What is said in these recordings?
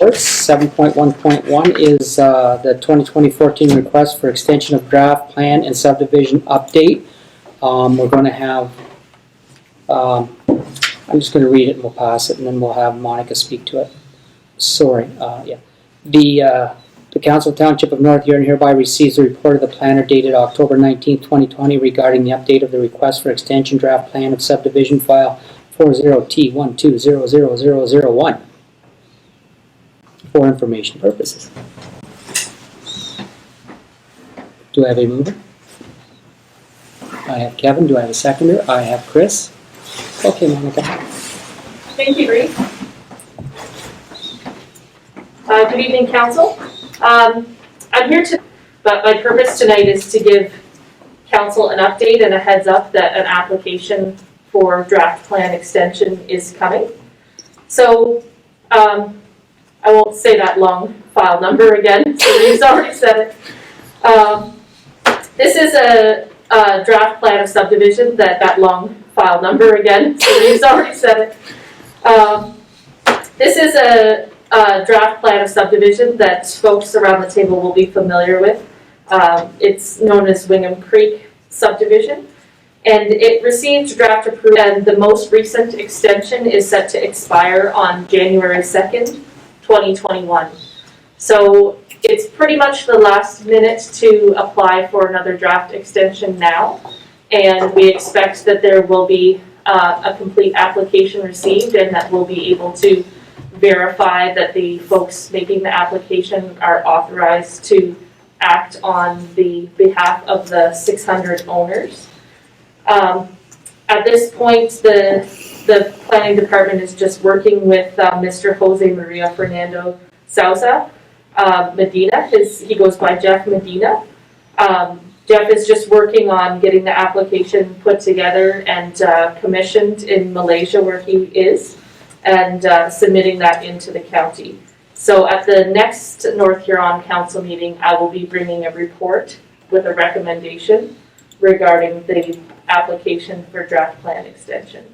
7.1.1 is the 2020-14 request for extension of draft plan and subdivision update. We're going to have, I'm just going to read it and we'll pass it, and then we'll have Monica speak to it. Sorry, yeah. The Council of Township of North Huron hereby receives the report of the planner dated October 19, 2020 regarding the update of the request for extension draft plan of subdivision file 40T12000001 for information purposes. Do I have a mover? I have Kevin. Do I have a seconder? I have Chris. Okay, Monica. Thank you, Bree. Good evening, Council. I'm here but my purpose tonight is to give Council an update and a heads up that an application for draft plan extension is coming. So I won't say that long file number again, so he's already said it. This is a draft plan of subdivision, that long file number again, so he's already said it. This is a draft plan of subdivision that folks around the table will be familiar with. It's known as Wingham Creek subdivision, and it received draft approval, and the most recent extension is set to expire on January 2nd, 2021. So it's pretty much the last minute to apply for another draft extension now, and we expect that there will be a complete application received, and that we'll be able to verify that the folks making the application are authorized to act on the behalf of the 600 owners. At this point, the planning department is just working with Mr. Jose Maria Fernando Souza Medina. He goes by Jeff Medina. Jeff is just working on getting the application put together and commissioned in Malaysia, where he is, and submitting that into the county. So at the next North Huron Council meeting, I will be bringing a report with a recommendation regarding the application for draft plan extension.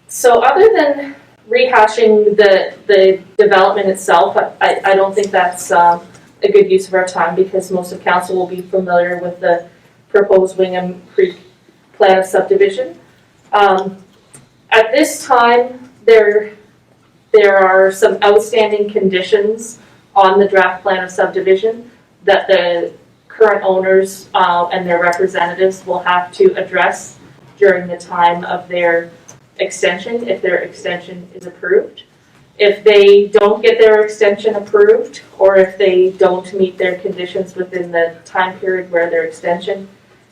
So other than rehashing the development itself, I don't think that's a good use of our time, because most of council will be familiar with the proposed Wingham Creek plan of subdivision. At this time, there are some outstanding conditions on the draft plan of subdivision that the current owners and their representatives will have to address during the time of their extension, if their extension is approved. If they don't get their extension approved, or if they don't meet their conditions within the time period where their extension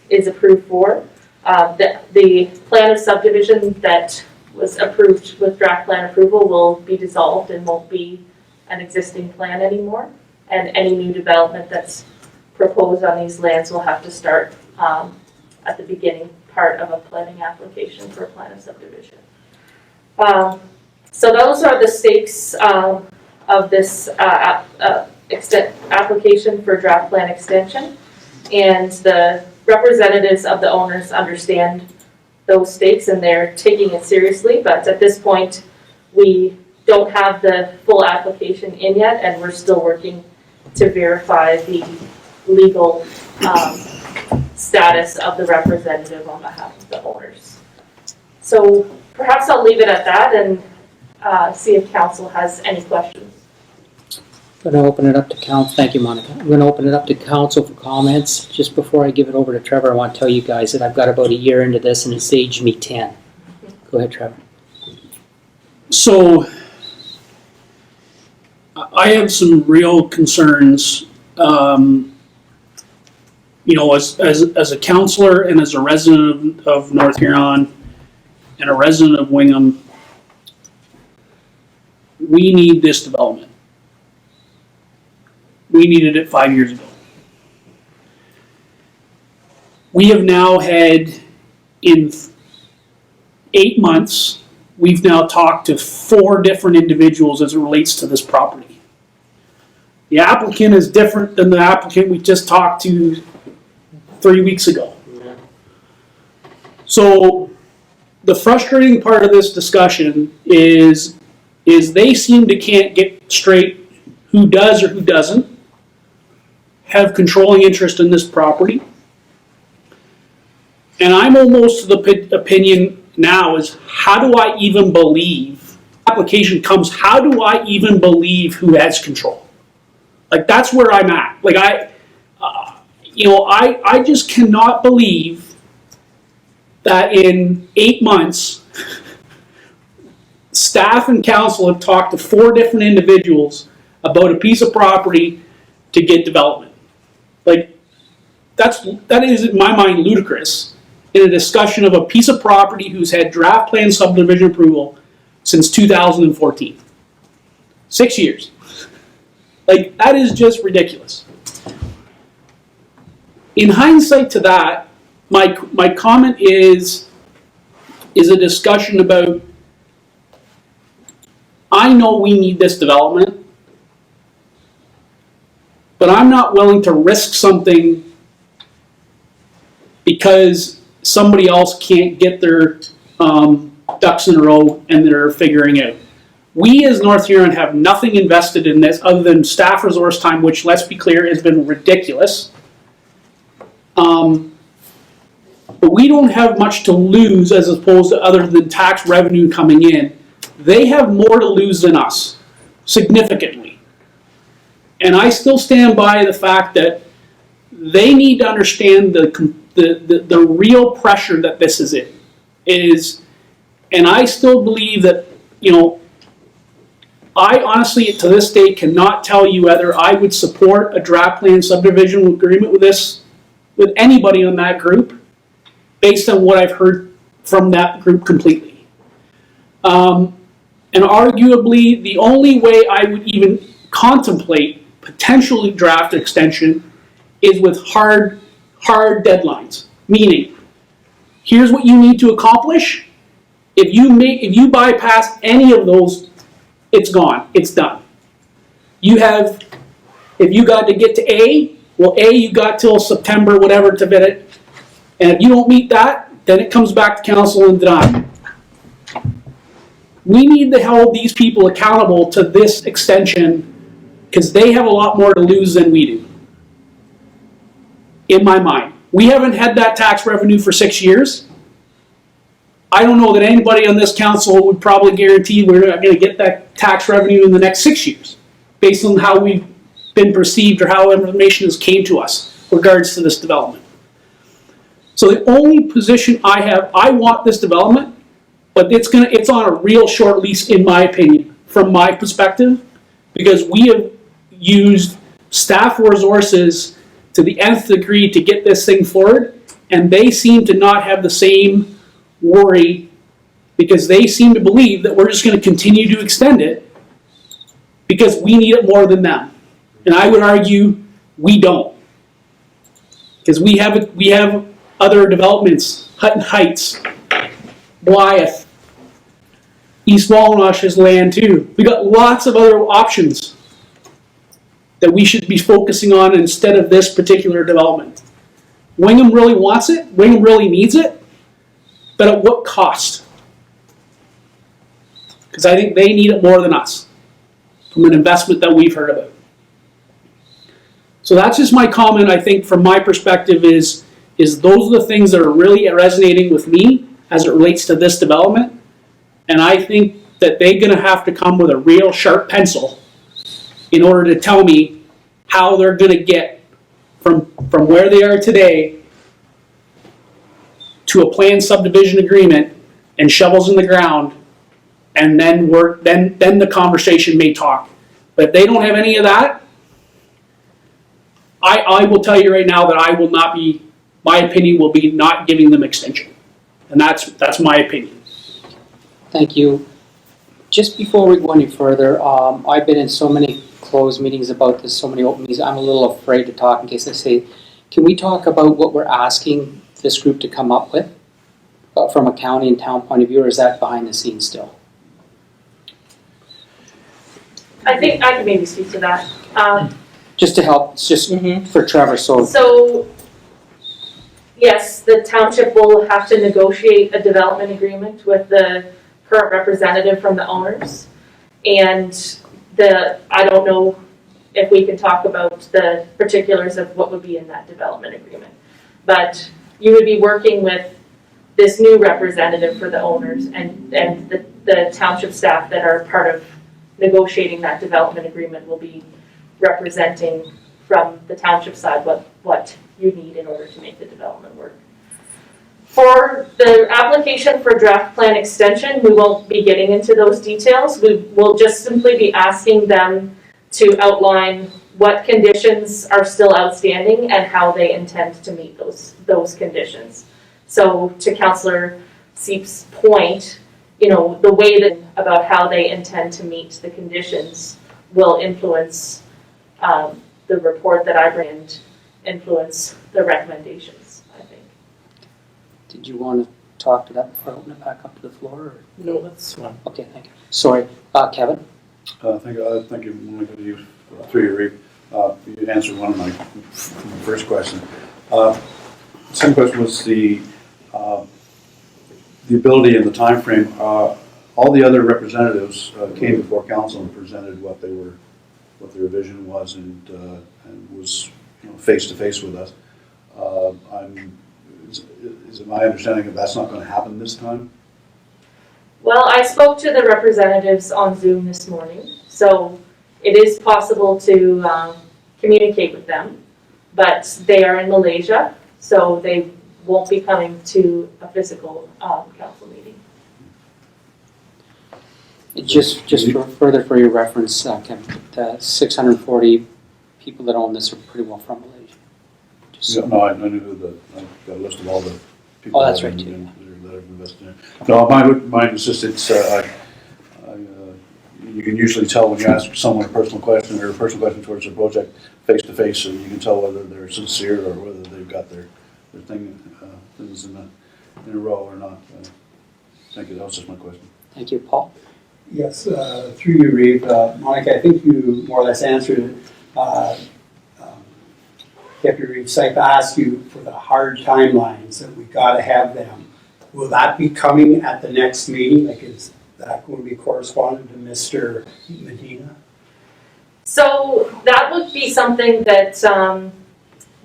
is approved for, the plan of subdivision that was approved with draft plan approval will be dissolved and won't be an existing plan anymore. And any new development that's proposed on these lands will have to start at the beginning part of a planning application for a plan of subdivision. So those are the stakes of this application for draft plan extension, and the representatives of the owners understand those stakes and they're taking it seriously, but at this point we don't have the full application in yet, and we're still working to verify the legal status of the representative on behalf of the owners. So perhaps I'll leave it at that and see if council has any questions. I'm going to open it up to council. Thank you, Monica. I'm going to open it up to council for comments. Just before I give it over to Trevor, I want to tell you guys that I've got about a year into this and it's aged me 10. Go ahead, Trevor. So I have some real concerns, you know, as a counselor and as a resident of North Huron and a resident of Wingham. We need this development. We needed it 5 years ago. We have now had, in 8 months, we've now talked to 4 different individuals as it relates to this property. The applicant is different than the applicant we just talked to 3 weeks ago. So the frustrating part of this discussion is they seem to can't get straight who does or who doesn't have controlling interest in this property. And I'm almost to the opinion now is, how do I even believe, application comes, how do I even believe who has control? Like, that's where I'm at. Like, I just cannot believe that in 8 months, staff and council have talked to 4 different individuals about a piece of property to get development. Like, that is in my mind ludicrous in a discussion of a piece of property who's had draft plan subdivision approval since 2014. 6 years. Like, that is just ridiculous. In hindsight to that, my comment is a discussion about, I know we need this development, but I'm not willing to risk something because somebody else can't get their ducks in a row and they're figuring out. We as North Huron have nothing invested in this other than staff resource time, which, let's be clear, has been ridiculous. But we don't have much to lose as opposed to other than tax revenue coming in. They have more to lose than us, significantly. And I still stand by the fact that they need to understand the real pressure that this is, and I still believe that, I honestly, to this day, cannot tell you whether I would support a draft plan subdivision agreement with anybody on that group, based on what I've heard from that group completely. And arguably, the only way I would even contemplate potentially draft extension is with hard deadlines. Meaning, here's what you need to accomplish. If you bypass any of those, it's gone. It's done. If you got to get to A, well, A, you got till September, whatever, to bid it. And if you don't meet that, then it comes back to council and denied. We need to hold these people accountable to this extension because they have a lot more to lose than we do. In my mind. We haven't had that tax revenue for 6 years. I don't know that anybody on this council would probably guarantee we're not going to get that tax revenue in the next 6 years, based on how we've been perceived or how information has came to us in regards to this development. So the only position I have, I want this development, but it's on a real short lease, in my opinion, from my perspective, because we have used staff resources to the nth degree to get this thing forward, and they seem to not have the same worry because they seem to believe that we're just going to continue to extend it because we need it more than them. And I would argue we don't, because we have other developments, Hutton Heights, Blythe, East Wallinosh has land too. We got lots of other options that we should be focusing on instead of this particular development. Wingham really wants it, Wingham really needs it, but at what cost? Because I think they need it more than us from an investment that we've heard about. So that's just my comment. I think from my perspective is those are the things that are really resonating with me as it relates to this development. And I think that they're going to have to come with a real sharp pencil in order to tell me how they're going to get from where they are today to a planned subdivision agreement and shovels in the ground, and then the conversation may talk. But if they don't have any of that, I will tell you right now that I will not be, my opinion will be not giving them extension. And that's my opinion. Thank you. Just before we go any further, I've been in so many closed meetings about this, so many open meetings, I'm a little afraid to talk in case I say, can we talk about what we're asking this group to come up with from a county and town point of view, or is that behind the scenes still? I think I can maybe speak to that. Just to help, it's just for Trevor, so. So, Yes, the township will have to negotiate a development agreement with the current representative from the owners. And I don't know if we can talk about the particulars of what would be in that development agreement. But you would be working with this new representative for the owners and the township staff that are part of negotiating that development agreement will be representing from the township side what you need in order to make the development work. For the application for draft plan extension, we won't be getting into those details. We will just simply be asking them to outline what conditions are still outstanding and how they intend to meet those conditions. So to Councillor Seep's point, the way that about how they intend to meet the conditions will influence the report that I bring and influence the recommendations, I think. Did you want to talk to that before I open it back up to the floor? Or? No, that's fine. Okay, thank you. Sorry, Kevin? Thank you, Monica, you, through your read. You answered one of my first question. Second question was the ability and the time frame. All the other representatives came before council and presented what their vision was and was face to face with us. Is it my understanding that that's not going to happen this time? Well, I spoke to the representatives on Zoom this morning, so it is possible to communicate with them, but they are in Malaysia, so they won't be coming to a physical council meeting. Just further for your reference, Kevin, the 640 people that own this are pretty well from Malaysia. Yeah, no, I knew I got a list of all the people that's that right, that have invested in it. No, mine is just you can usually tell when you ask someone a personal question or a personal question towards their project face to face, and you can tell whether they're sincere or whether they've got their things in a row or not. Thank you. That was just my question. Thank you, Paul. Yes, through you, Reeve. Monica, I think you more or less answered it. Deputy Reeve Sype asked you for the hard timelines that we got to have them. Will that be coming at the next meeting? Like, is that going to be corresponded to Mr. Medina? So that would be something that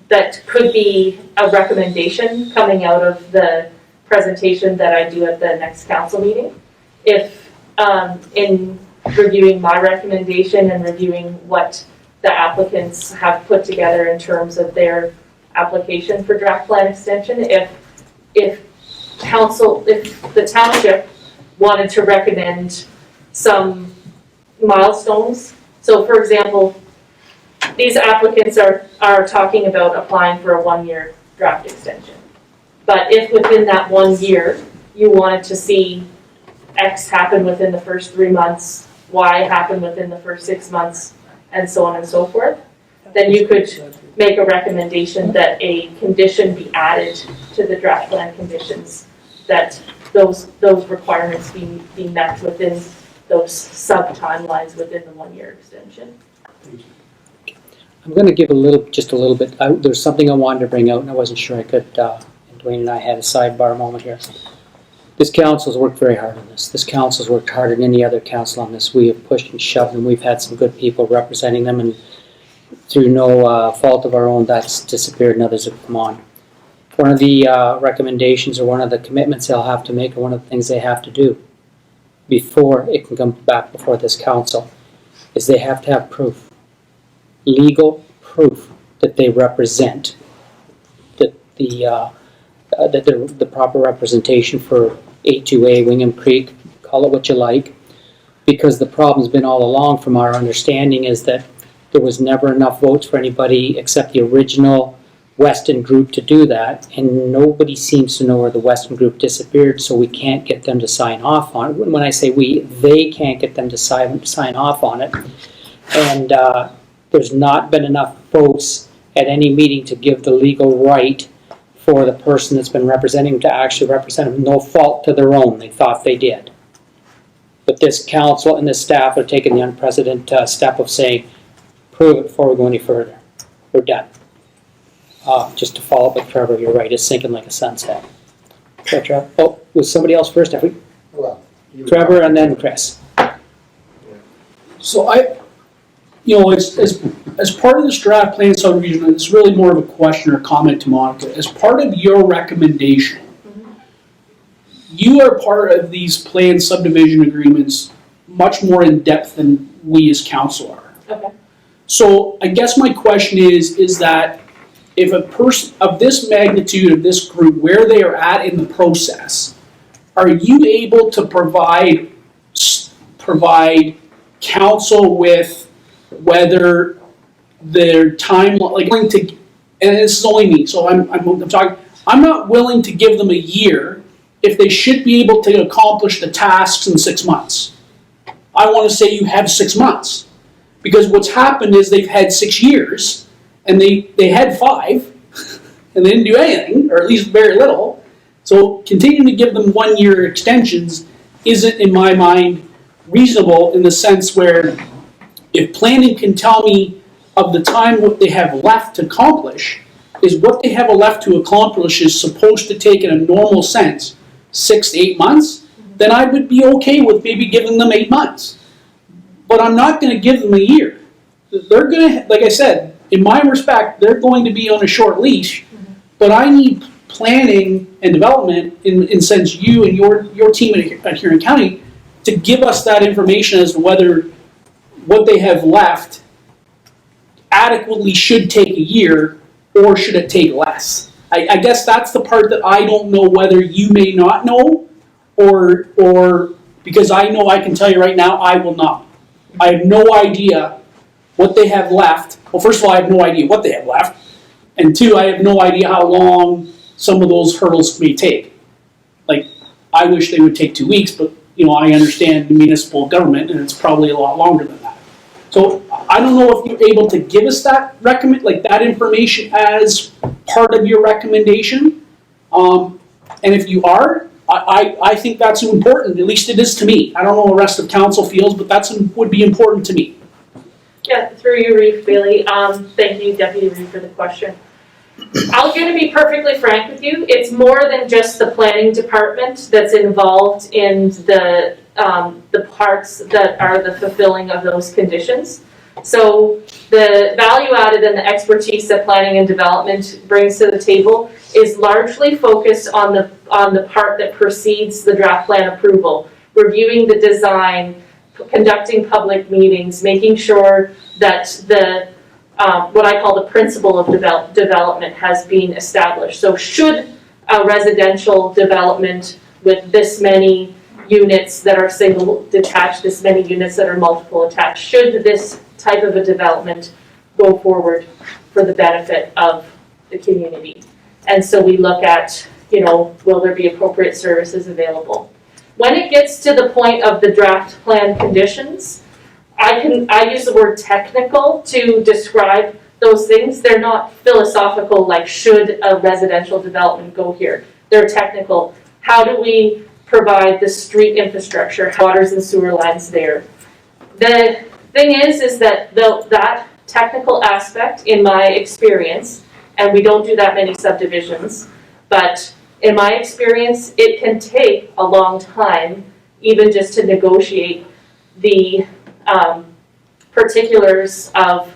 that could be a recommendation coming out of the presentation that I do at the next council meeting. If in reviewing my recommendation and reviewing what the applicants have put together in terms of their application for draft plan extension, if the township wanted to recommend some milestones. So for example, these applicants are talking about applying for a 1-year draft extension. But if within that 1 year you wanted to see X happen within the first 3 months, Y happen within the first 6 months, and so on and so forth, then you could make a recommendation that a condition be added to the draft plan conditions, that those requirements be met within those sub-timelines within the 1-year extension. Thank you. I'm going to give just a little bit. There's something I wanted to bring out, and I wasn't sure I could. And Dwayne and I had a sidebar moment here. This council's worked very hard on this. This council's worked harder than any other council on this. We have pushed and shoved, and we've had some good people representing them, and through no fault of our own, that's disappeared and others have come on. One of the recommendations or one of the commitments they'll have to make, or one of the things they have to do before it can come back before this council, is they have to have proof, legal proof that they represent, that they're the proper representation for A2A, Wingham Creek, call it what you like, because the problem's been all along from our understanding is that there was never enough votes for anybody except the original Weston group to do that, and nobody seems to know where the Weston group disappeared, so we can't get them to sign off on it. When I say we, they can't get them to sign off on it, and there's not been enough votes at any meeting to give the legal right for the person that's been representing them to actually represent them. No fault to their own, they thought they did. But this council and this staff are taking the unprecedented step of saying, prove it before we go any further. We're done. Just to follow up with Trevor, you're right, it's sinking like a sunset. Okay, Trevor. Oh, was somebody else first? Have we? Well, Trevor and then Chris. So as part of this draft plan subdivision, it's really more of a question or comment to Monica. As part of your recommendation, you are part of these planned subdivision agreements much more in depth than we as council are. Okay. So I guess my question is that if a person of this magnitude, of this group, where they are at in the process, are you able to provide council with whether their time, like, willing to, and this is only me, so I'm talking, I'm not willing to give them a year if they should be able to accomplish the tasks in 6 months. I want to say you have 6 months. Because what's happened is they've had 6 years, and they had 5, and they didn't do anything, or at least very little. So continuing to give them 1 year extensions isn't, in my mind, reasonable in the sense where if planning can tell me of the time what they have left to accomplish, is what they have left to accomplish is supposed to take in a normal sense 6 to 8 months, then I would be okay with maybe giving them 8 months. But I'm not going to give them a year. They're going to, like I said, in my respect, they're going to be on a short leash, but I need planning and development, in sense you and your team at Huron County, to give us that information as to whether what they have left adequately should take a year or should it take less. I guess that's the part that I don't know whether you may not know or because I know I can tell you right now I will not. I have no idea what they have left. Well, first of all, I have no idea what they have left. And 2, I have no idea how long some of those hurdles may take. Like, I wish they would take 2 weeks, but I understand the municipal government, and it's probably a lot longer than that. So I don't know if you're able to give us that that information as part of your recommendation. And if you are, I think that's important. At least it is to me. I don't know what the rest of council feels, but would be important to me. Yeah, through you, Reeve Bailey. Thank you, Deputy Reeve, for the question. I'm going to be perfectly frank with you. It's more than just the planning department that's involved in the parts that are the fulfilling of those conditions. So the value added and the expertise that planning and development brings to the table is largely focused on the part that precedes the draft plan approval, reviewing the design, conducting public meetings, making sure that the what I call the principle of development has been established. So should a residential development with this many units that are single detached, this many units that are multiple attached, should this type of a development go forward for the benefit of the community? And so we look at, will there be appropriate services available? When it gets to the point of the draft plan conditions, I use the word technical to describe those things. They're not philosophical, like should a residential development go here. They're technical. How do we provide the street infrastructure, waters and sewer lines there? The thing is that that technical aspect, in my experience, and we don't do that many subdivisions, but in my experience, it can take a long time, even just to negotiate the particulars of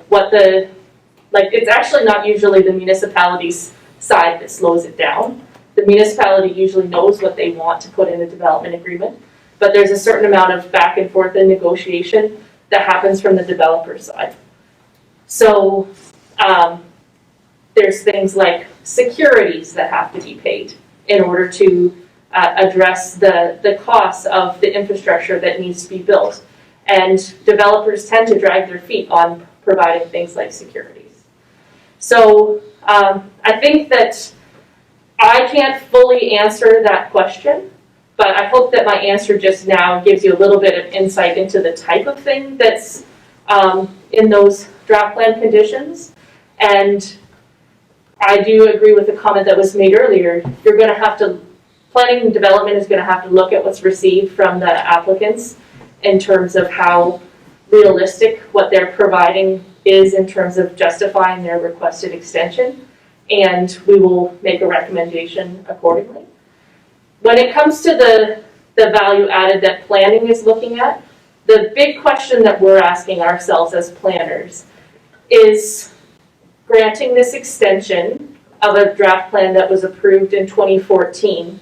what it's actually not usually the municipality's side that slows it down. The municipality usually knows what they want to put in a development agreement, but there's a certain amount of back and forth and negotiation that happens from the developer side. So there's things like securities that have to be paid in order to address the costs of the infrastructure that needs to be built. And developers tend to drag their feet on providing things like securities. So I think that I can't fully answer that question, but I hope that my answer just now gives you a little bit of insight into the type of thing that's in those draft plan conditions. And I do agree with the comment that was made earlier. You're going to have to, planning and development is going to have to look at what's received from the applicants in terms of how realistic what they're providing is in terms of justifying their requested extension, and we will make a recommendation accordingly. When it comes to the value added that planning is looking at, the big question that we're asking ourselves as planners is granting this extension of a draft plan that was approved in 2014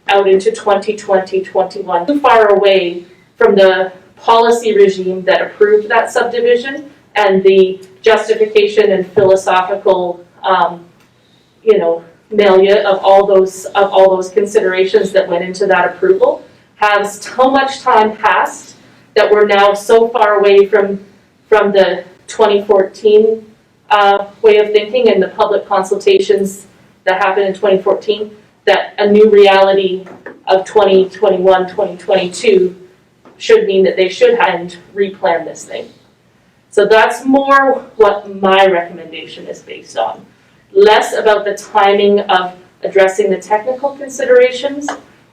out into 2020-21, too far away from the policy regime that approved that subdivision and the justification and philosophical, milieu of all those considerations that went into that approval. Has so much time passed that we're now so far away from the 2014 way of thinking and the public consultations that happened in 2014, that a new reality of 2021, 2022 should mean that they should and replan this thing. So that's more what my recommendation is based on. Less about the timing of addressing the technical considerations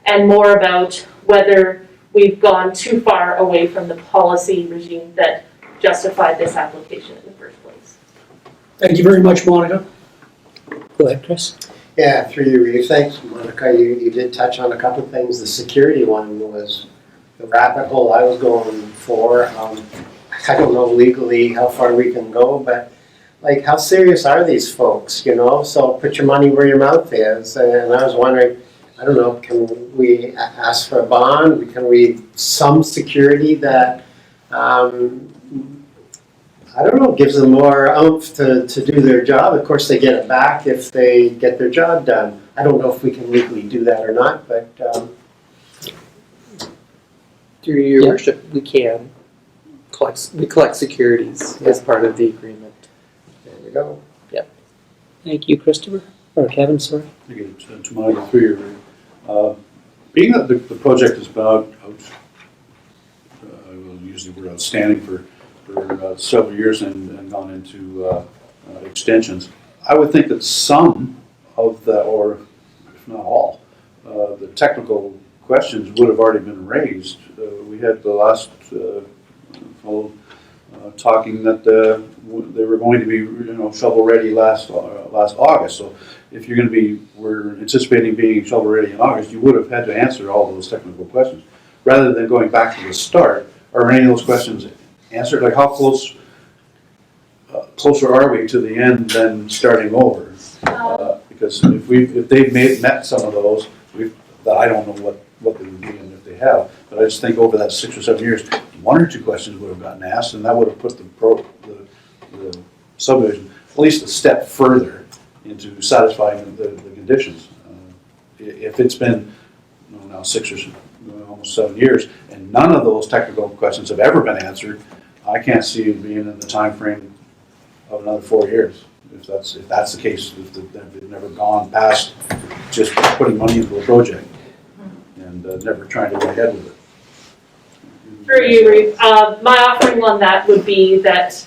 and more about whether we've gone too far away from the policy regime that justified this application in the first place. Thank you very much, Monica. Go ahead, Chris. Yeah, through you, Reeve. Thanks, Monica. You did touch on a couple of things. The security one was the rabbit hole I was going for. I don't know legally how far we can go, but like, how serious are these folks, So put your money where your mouth is. And I was wondering, I don't know, can we ask for a bond? Can we, some security that, I don't know, gives them more oomph to do their job. Of course, they get it back if they get their job done. I don't know if we can legally do that or not, but Through your Yeah. worship, we can collect securities as part of the agreement. there we go. Thank you, Christopher, or Kevin, sorry. I think it's to my 3 year. Being that the project has been out I will use the word outstanding for several years and gone into extensions, I would think that some of the, or if not all, the technical questions would have already been raised. We had the last fellow talking that they were going to be, shovel ready last August. So if you're going to be, we're anticipating being shovel ready in August, you would have had to answer all those technical questions. Rather than going back to the start, are any of those questions answered? Like, how closer are we to the end than starting over? Because if they've met some of those, I don't know what they would be and if they have, but I just think over that 6 or 7 years, 1 or 2 questions would have gotten asked, and that would have put the subdivision at least a step further into satisfying the conditions. If it's been now 6 or almost 7 years, and none of those technical questions have ever been answered, I can't see it being in the time frame of another 4 years. If that's the case, if they've never gone past just putting money into a project and never trying to go ahead with it. Through you, Reeve. My offering on that would be that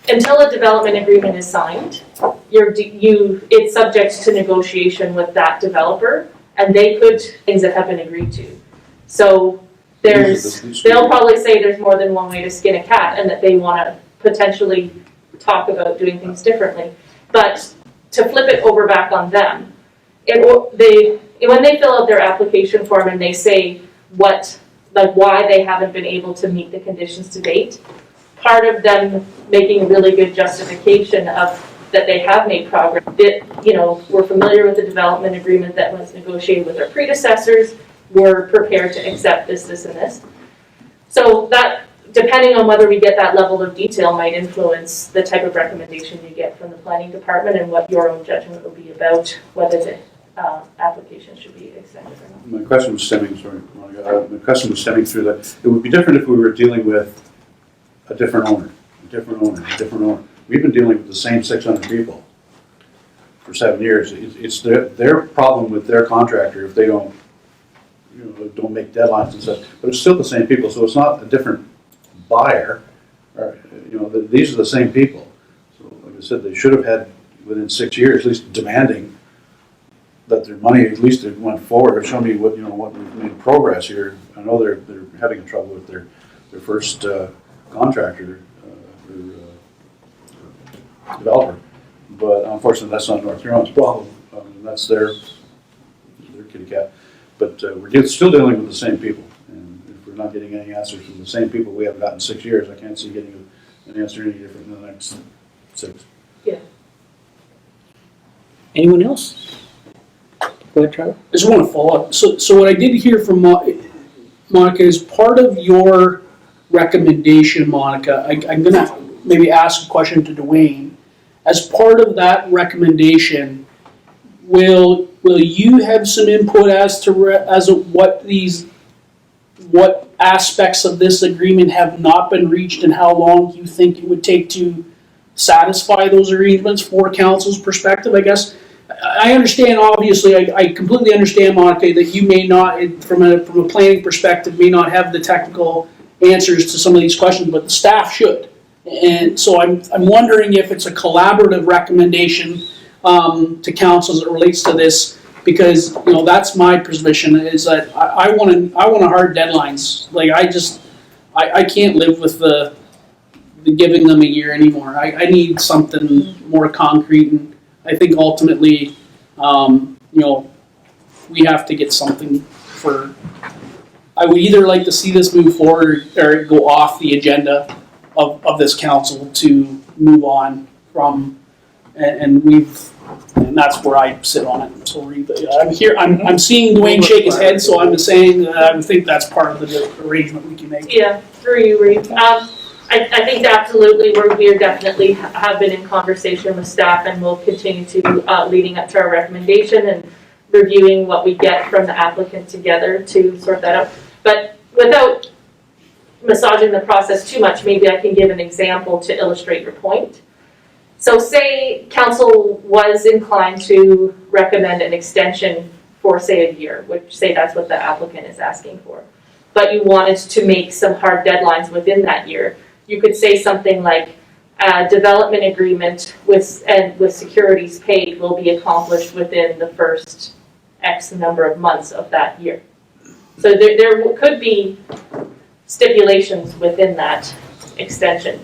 until a development agreement is signed, it's subject to negotiation with that developer, and they could things that have been agreed to. So they'll probably say there's more than one way to skin a cat, and that they want to potentially talk about doing things differently. But to flip it over back on them, when they fill out their application form and they say why they haven't been able to meet the conditions to date, part of them making really good justification of that they have made progress. We're familiar with the development agreement that was negotiated with our predecessors. We're prepared to accept this, and this. So that, depending on whether we get that level of detail, might influence the type of recommendation you get from the planning department and what your own judgment will be about whether the application should be extended or not. My question was stemming through that it would be different if we were dealing with a different owner. We've been dealing with the same 600 people for 7 years. It's their problem with their contractor if they don't make deadlines and such. But it's still the same people, so it's not a different buyer. These are the same people. So, like I said, they should have had within 6 years at least demanding that their money at least went forward, or show me what we've made progress here. I know they're having trouble with their first contractor, developer. But unfortunately, that's not North Huron's problem. That's their kitty cat. But we're still dealing with the same people. And if we're not getting any answers from the same people we haven't gotten in 6 years, I can't see getting an answer any different in the next 6. Anyone else? Go ahead, Trevor. I just want to follow up. So what I did hear from Monica is part of your recommendation, Monica. I'm going to maybe ask a question to Dwayne. As part of that recommendation, will you have some input as to what aspects of this agreement have not been reached and how long you think it would take to satisfy those arrangements for council's perspective? I guess I understand. Obviously, I completely understand, Monica, that you may not, from a planning perspective, may not have the technical answers to some of these questions, but the staff should. And so I'm wondering if it's a collaborative recommendation to council as it relates to this, because that's my position, is that I want a hard deadlines. Like I can't live with the giving them a year anymore. I need something more concrete, and I think ultimately, we have to get something for. I would either like to see this move forward or go off the agenda of this council to move on from, and that's where I sit on it. So I'm here. I'm seing Dwayne shake his head, so I'm just saying that I think that's part of the arrangement we can make. Yeah, through you, Reeve. I think absolutely we are definitely have been in conversation with staff, and will continue to leading up to our recommendation and reviewing what we get from the applicant together to sort that out. But without massaging the process too much, maybe I can give an example to illustrate your point. So say council was inclined to recommend an extension for, say, a year, which say that's what the applicant is asking for, but you wanted to make some hard deadlines within that year. You could say something like a development agreement with securities paid will be accomplished within the first X number of months of that year. So there could be stipulations within that extension.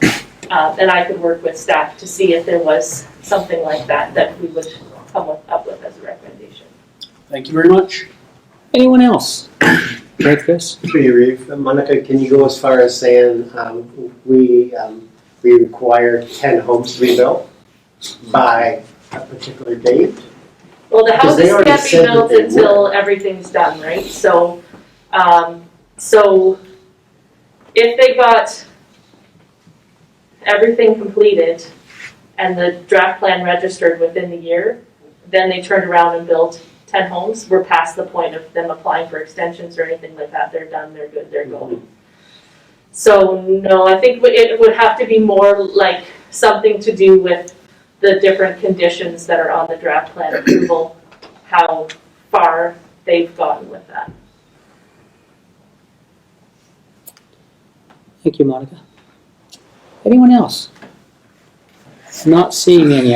And I could work with staff to see if there was something like that we would come up with as a recommendation. Thank you very much. Anyone else? Right, Chris? Through you, Reeve. Monica, can you go as far as saying we require 10 homes to be built by a particular date? Well, the Because they houses already can't be said that built they until everything's done, right? So, so if they got everything completed and the draft plan registered within the year, then they turned around and built 10 homes. We're past the point of them applying for extensions or anything like that. They're done, they're good, they're going. So no, I think it would have to be more like something to do with the different conditions that are on the draft plan approval, how far they've gotten with that. Thank you, Monica. Anyone else? Not seeing any.